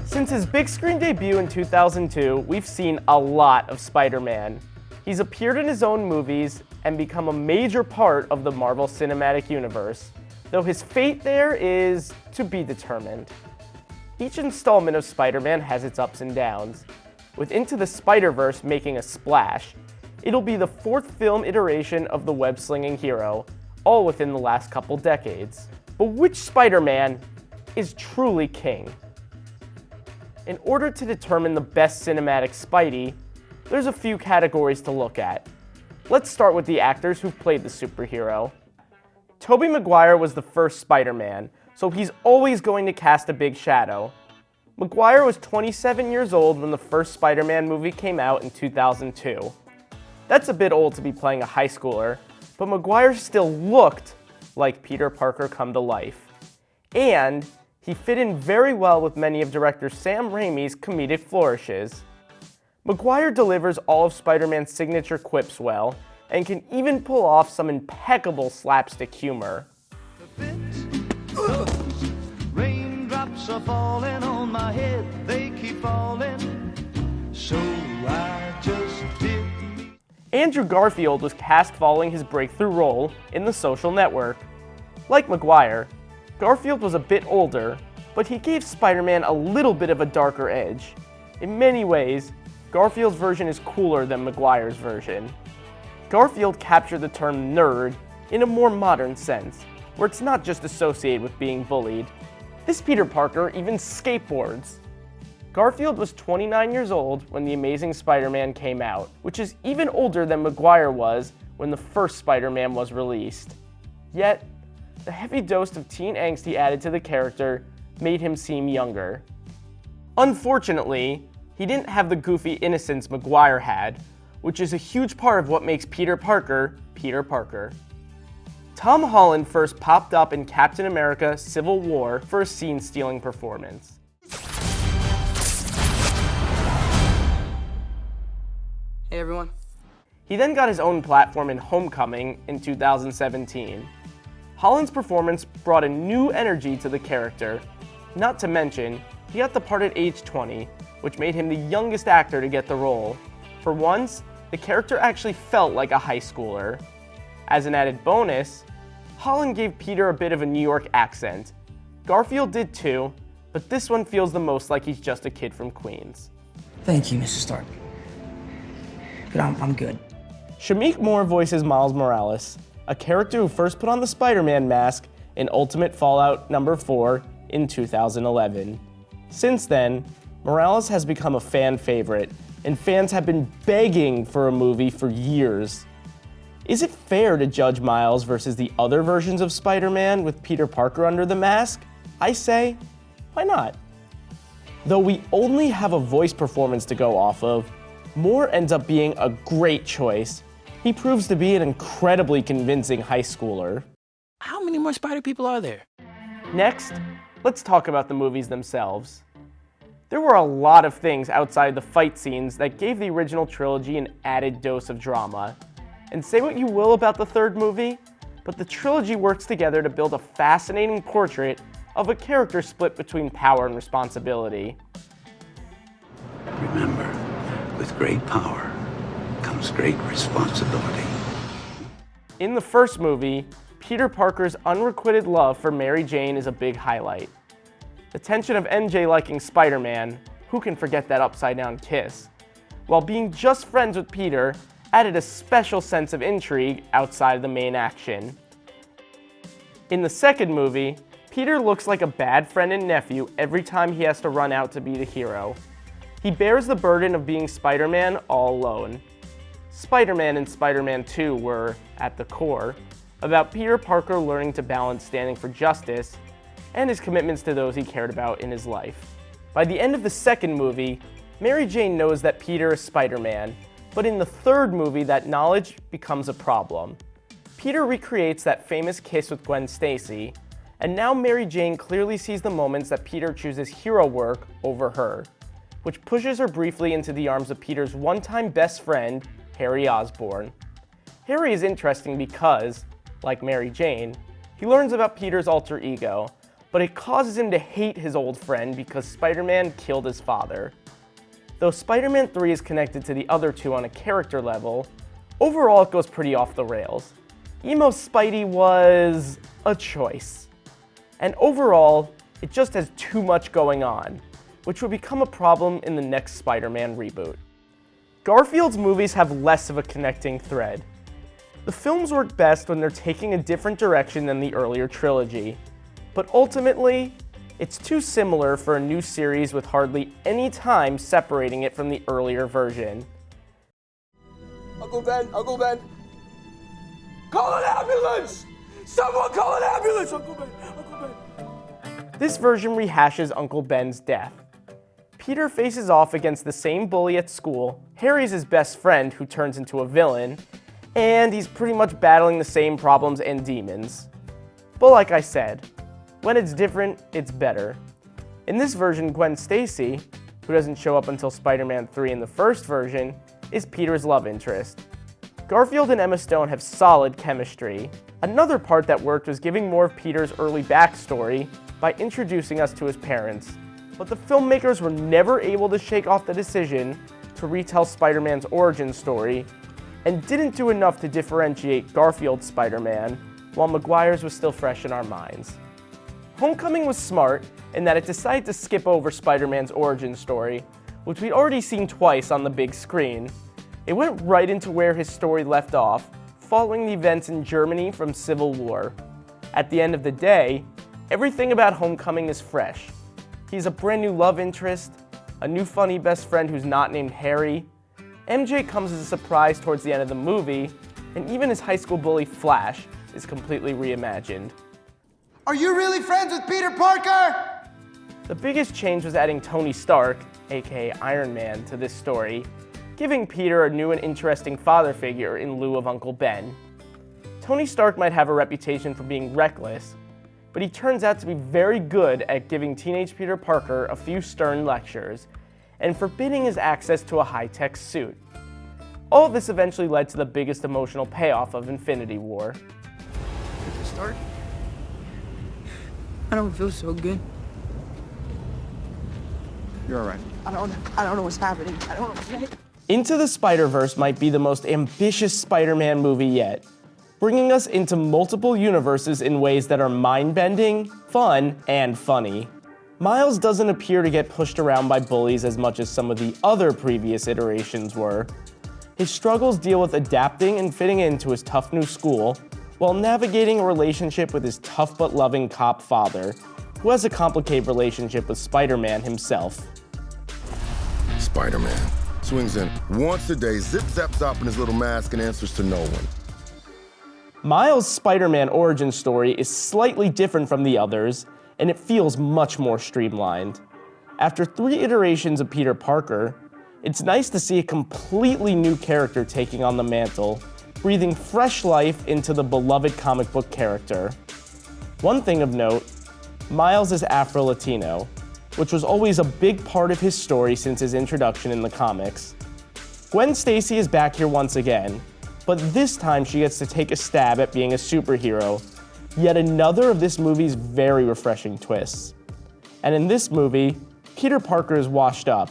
Since his big screen debut in 2002, we've seen a lot of Spider-Man. He's appeared in his own movies and become a major part of the Marvel Cinematic Universe, though his fate there is to be determined. Each installment of Spider-Man has its ups and downs. With Into the SpiderVerse making a splash, it'll be the fourth film iteration of the web-slinging hero, all within the last couple decades. But which Spider-Man is truly king? In order to determine the best cinematic Spidey, there's a few categories to look at. Let's start with the actors who've played the superhero. Tobey Maguire was the first Spider-Man, so he's always going to cast a big shadow. Maguire was 27 years old when the first Spider-Man movie came out in 2002. That's a bit old to be playing a high schooler, but Maguire still looked like Peter Parker come to life. And he fit in very well with many of director Sam Raimi's comedic flourishes. Maguire delivers all of Spider-Man's signature quips well, and can even pull off some impeccable slapstick humor. Raindrops are falling on my head, they keep falling, so I just did. Andrew Garfield was cast following his breakthrough role in The Social Network. Like Maguire, Garfield was a bit older, but he gave Spider-Man a little bit of a darker edge. In many ways, Garfield's version is cooler than Maguire's version. Garfield captured the term nerd in a more modern sense, where it's not just associated with being bullied. This Peter Parker even skateboards. Garfield was 29 years old when The Amazing Spider-Man came out, which is even older than Maguire was when the first Spider-Man was released. Yet, the heavy dose of teen angst he added to the character made him seem younger. Unfortunately, he didn't have the goofy innocence Maguire had, which is a huge part of what makes Peter Parker, Peter Parker. Tom Holland first popped up in Captain America: Civil War for a scene-stealing performance. Hey everyone. He then got his own platform in Homecoming in 2017. Holland's performance brought a new energy to the character. Not to mention, he got the part at age 20, which made him the youngest actor to get the role. For once, the character actually felt like a high schooler. As an added bonus, Holland gave Peter a bit of a New York accent. Garfield did too, but this one feels the most like he's just a kid from Queens. Thank you, Mr. Stark. But I'm good. Shameik Moore voices Miles Morales, a character who first put on the Spider-Man mask in Ultimate Fallout No. 4 in 2011. Since then, Morales has become a fan favorite, and fans have been begging for a movie for years. Is it fair to judge Miles versus the other versions of Spider-Man with Peter Parker under the mask? I say, why not? Though we only have a voice performance to go off of, Moore ends up being a great choice. He proves to be an incredibly convincing high schooler. How many more Spider people are there? Next, let's talk about the movies themselves. There were a lot of things outside the fight scenes that gave the original trilogy an added dose of drama. And say what you will about the third movie, but the trilogy works together to build a fascinating portrait of a character split between power and responsibility. Remember, with great power comes great responsibility. In the first movie, Peter Parker's unrequited love for Mary Jane is a big highlight. The tension of MJ liking Spider-Man, who can forget that upside-down kiss, while being just friends with Peter added a special sense of intrigue outside the main action. In the second movie, Peter looks like a bad friend and nephew every time he has to run out to be the hero. He bears the burden of being Spider-Man all alone. Spider-Man and Spider-Man 2 were, at the core, about Peter Parker learning to balance standing for justice and his commitments to those he cared about in his life. By the end of the second movie, Mary Jane knows that Peter is Spider-Man, but in the third movie, that knowledge becomes a problem. Peter recreates that famous kiss with Gwen Stacy, and now Mary Jane clearly sees the moments that Peter chooses hero work over her, which pushes her briefly into the arms of Peter's one-time best friend, Harry Osborn. Harry is interesting because, like Mary Jane, he learns about Peter's alter ego, but it causes him to hate his old friend because Spider-Man killed his father. Though Spider-Man 3 is connected to the other two on a character level, overall it goes pretty off the rails. Emo Spidey was a choice. And overall, it just has too much going on, which would become a problem in the next Spider-Man reboot. Garfield's movies have less of a connecting thread. The films work best when they're taking a different direction than the earlier trilogy, but ultimately, it's too similar for a new series with hardly any time separating it from the earlier version. Uncle Ben, call an ambulance! Someone call an ambulance, Uncle Ben. This version rehashes Uncle Ben's death. Peter faces off against the same bully at school, Harry's his best friend who turns into a villain, and he's pretty much battling the same problems and demons. But like I said, when it's different, it's better. In this version, Gwen Stacy, who doesn't show up until Spider-Man 3 in the first version, is Peter's love interest. Garfield and Emma Stone have solid chemistry. Another part that worked was giving more of Peter's early backstory by introducing us to his parents. But the filmmakers were never able to shake off the decision to retell Spider-Man's origin story, and didn't do enough to differentiate Garfield's Spider-Man, while Maguire's was still fresh in our minds. Homecoming was smart in that it decided to skip over Spider-Man's origin story, which we'd already seen twice on the big screen. It went right into where his story left off, following the events in Germany from Civil War. At the end of the day, everything about Homecoming is fresh. He's a brand new love interest, a new funny best friend who's not named Harry. MJ comes as a surprise towards the end of the movie, and even his high school bully Flash is completely reimagined. Are you really friends with Peter Parker? The biggest change was adding Tony Stark, aka Iron Man, to this story, giving Peter a new and interesting father figure in lieu of Uncle Ben. Tony Stark might have a reputation for being reckless, but he turns out to be very good at giving teenage Peter Parker a few stern lectures and forbidding his access to a high-tech suit. All of this eventually led to the biggest emotional payoff of Infinity War. Start? I don't feel so good. You're all right. I don't know what's happening. I don't know. Into the Spider-Verse might be the most ambitious Spider-Man movie yet, bringing us into multiple universes in ways that are mind-bending, fun, and funny. Miles doesn't appear to get pushed around by bullies as much as some of the other previous iterations were. His struggles deal with adapting and fitting into his tough new school, while navigating a relationship with his tough but loving cop father, who has a complicated relationship with Spider-Man himself. Spider-Man swings in once a day, zip-zaps up in his little mask and answers to no one. Miles' Spider-Man origin story is slightly different from the others, and it feels much more streamlined. After 3 iterations of Peter Parker, it's nice to see a completely new character taking on the mantle, breathing fresh life into the beloved comic book character. One thing of note, Miles is Afro-Latino, which was always a big part of his story since his introduction in the comics. Gwen Stacy is back here once again, but this time she gets to take a stab at being a superhero, yet another of this movie's very refreshing twists. And in this movie, Peter Parker is washed up,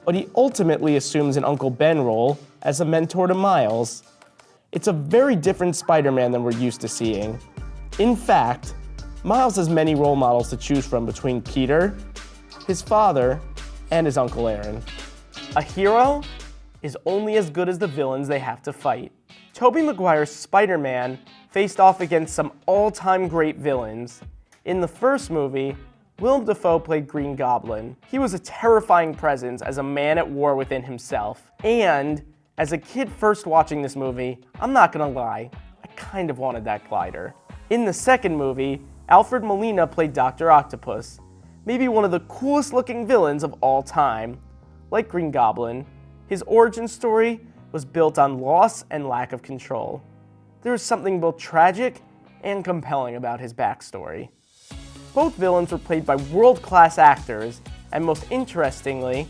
but he ultimately assumes an Uncle Ben role as a mentor to Miles. It's a very different Spider-Man than we're used to seeing. In fact, Miles has many role models to choose from between Peter, his father, and his Uncle Aaron. A hero is only as good as the villains they have to fight. Tobey Maguire's Spider-Man faced off against some all-time great villains. In the first movie, Willem Dafoe played Green Goblin. He was a terrifying presence as a man at war within himself. And as a kid first watching this movie, I'm not gonna lie, I kind of wanted that glider. In the second movie, Alfred Molina played Dr. Octopus, maybe one of the coolest looking villains of all time. Like Green Goblin, his origin story was built on loss and lack of control. There was something both tragic and compelling about his backstory. Both villains were played by world-class actors, and most interestingly,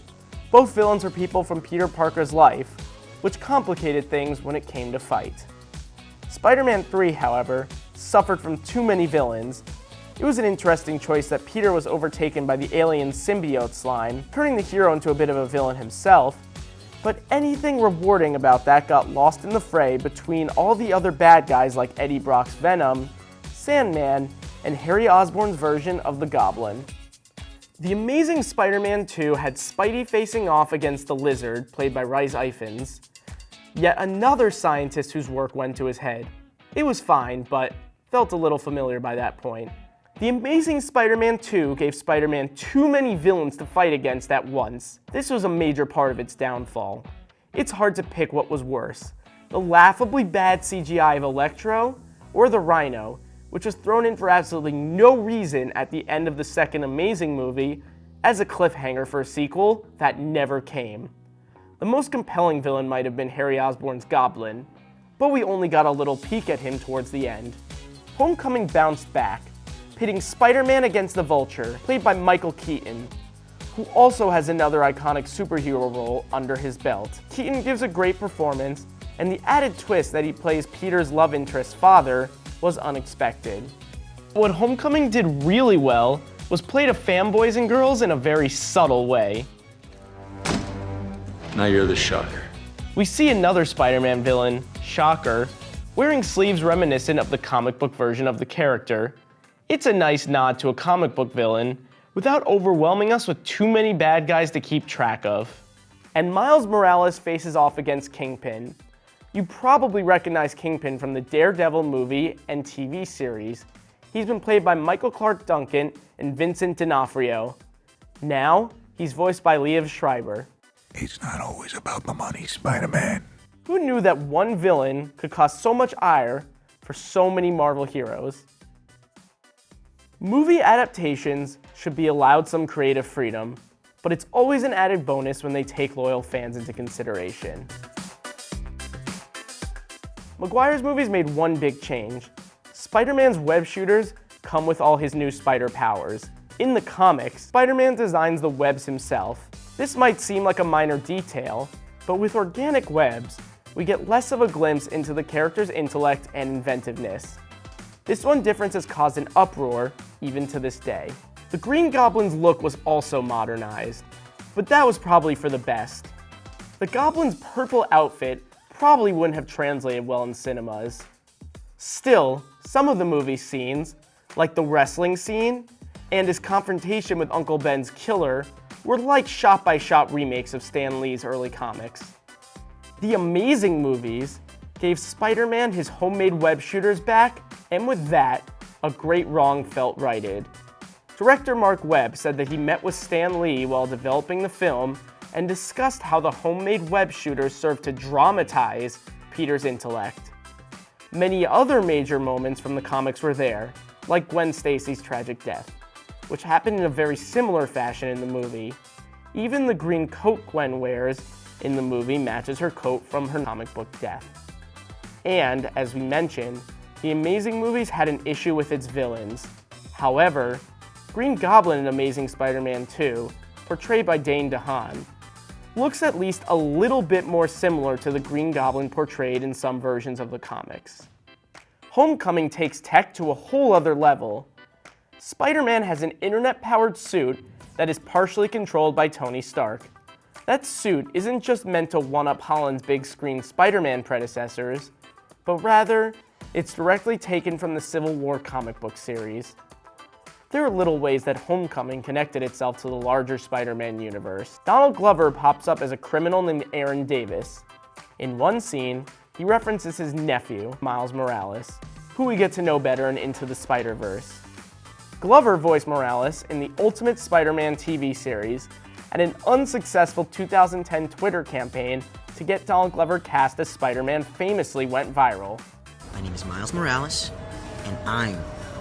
both villains were people from Peter Parker's life, which complicated things when it came to fight. Spider-Man 3, however, suffered from too many villains, It was an interesting choice that Peter was overtaken by the alien symbiote slime, turning the hero into a bit of a villain himself, but anything rewarding about that got lost in the fray between all the other bad guys like Eddie Brock's Venom, Sandman, and Harry Osborn's version of the Goblin. The Amazing Spider-Man 2 had Spidey facing off against the Lizard, played by Rhys Ifans, yet another scientist whose work went to his head. It was fine, but felt a little familiar by that point. The Amazing Spider-Man 2 gave Spider-Man too many villains to fight against at once. This was a major part of its downfall. It's hard to pick what was worse, the laughably bad CGI of Electro, or the Rhino, which was thrown in for absolutely no reason at the end of the second Amazing movie as a cliffhanger for a sequel that never came. The most compelling villain might have been Harry Osborn's Goblin, but we only got a little peek at him towards the end. Homecoming bounced back, pitting Spider-Man against the Vulture, played by Michael Keaton, who also has another iconic superhero role under his belt. Keaton gives a great performance, and the added twist that he plays Peter's love interest's father was unexpected. What Homecoming did really well was play to fanboys and girls in a very subtle way. Now you're the Shocker. We see another Spider-Man villain, Shocker, wearing sleeves reminiscent of the comic book version of the character. It's a nice nod to a comic book villain without overwhelming us with too many bad guys to keep track of. And Miles Morales faces off against Kingpin. You probably recognize Kingpin from the Daredevil movie and TV series. He's been played by Michael Clark Duncan and Vincent D'Onofrio. Now, he's voiced by Liev Schreiber. It's not always about the money, Spider-Man. Who knew that one villain could cause so much ire for so many Marvel heroes? Movie adaptations should be allowed some creative freedom, but it's always an added bonus when they take loyal fans into consideration. Maguire's movies made one big change. Spider-Man's web shooters come with all his new spider powers. In the comics, Spider-Man designs the webs himself. This might seem like a minor detail, but with organic webs, we get less of a glimpse into the character's intellect and inventiveness. This one difference has caused an uproar, even to this day. The Green Goblin's look was also modernized, but that was probably for the best. The Goblin's purple outfit probably wouldn't have translated well in cinemas. Still, some of the movie scenes, like the wrestling scene and his confrontation with Uncle Ben's killer, were like shot-by-shot remakes of Stan Lee's early comics. The Amazing movies gave Spider-Man his homemade web shooters back, and with that, a great wrong felt righted. Director Mark Webb said that he met with Stan Lee while developing the film and discussed how the homemade web shooters served to dramatize Peter's intellect. Many other major moments from the comics were there, like Gwen Stacy's tragic death, which happened in a very similar fashion in the movie. Even the green coat Gwen wears in the movie matches her coat from her comic book death. And, as we mentioned, the Amazing movies had an issue with its villains. However, Green Goblin in Amazing Spider-Man 2, portrayed by Dane DeHaan, looks at least a little bit more similar to the Green Goblin portrayed in some versions of the comics. Homecoming takes tech to a whole other level. Spider-Man has an internet-powered suit that is partially controlled by Tony Stark. That suit isn't just meant to one-up Holland's big-screen Spider-Man predecessors, but rather, it's directly taken from the Civil War comic book series. There are little ways that Homecoming connected itself to the larger Spider-Man universe. Donald Glover pops up as a criminal named Aaron Davis. In one scene, he references his nephew, Miles Morales, who we get to know better in Into the Spider-Verse. Glover voiced Morales in the Ultimate Spider-Man TV series, and an unsuccessful 2010 Twitter campaign to get Donald Glover cast as Spider-Man famously went viral. My name is Miles Morales, and I'm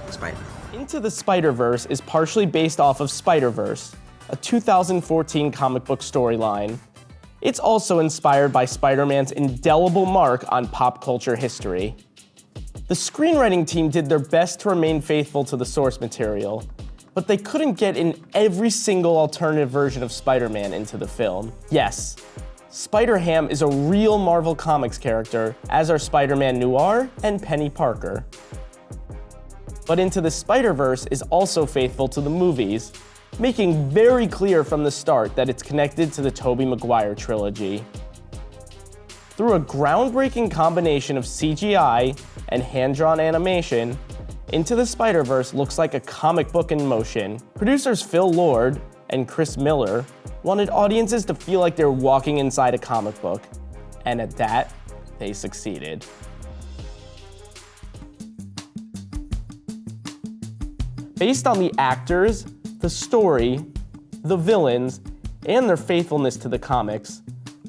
Spider-Man. Into the Spider-Verse is partially based off of SpiderVerse, a 2014 comic book storyline. It's also inspired by Spider-Man's indelible mark on pop culture history. The screenwriting team did their best to remain faithful to the source material, but they couldn't get in every single alternative version of Spider-Man into the film. Yes, Spider-Ham is a real Marvel Comics character, as are Spider-Man Noir and Penny Parker. But Into the Spider-Verse is also faithful to the movies, making very clear from the start that it's connected to the Tobey Maguire trilogy. Through a groundbreaking combination of CGI and hand-drawn animation, Into the Spider-Verse looks like a comic book in motion. Producers Phil Lord and Chris Miller wanted audiences to feel like they're walking inside a comic book, and at that, they succeeded. Based on the actors, the story, the villains, and their faithfulness to the comics,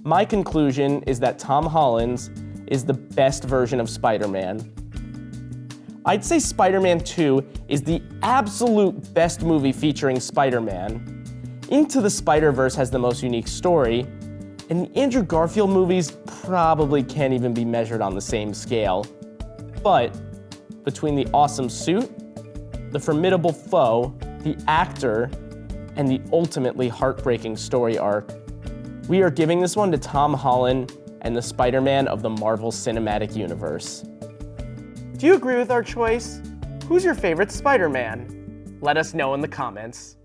my conclusion is that Tom Holland's is the best version of Spider-Man. I'd say Spider-Man 2 is the absolute best movie featuring Spider-Man. Into the Spider-Verse has the most unique story, and the Andrew Garfield movies probably can't even be measured on the same scale. But between the awesome suit, the formidable foe, the actor, and the ultimately heartbreaking story arc, we are giving this one to Tom Holland and the Spider-Man of the Marvel Cinematic Universe. Do you agree with our choice? Who's your favorite Spider-Man? Let us know in the comments.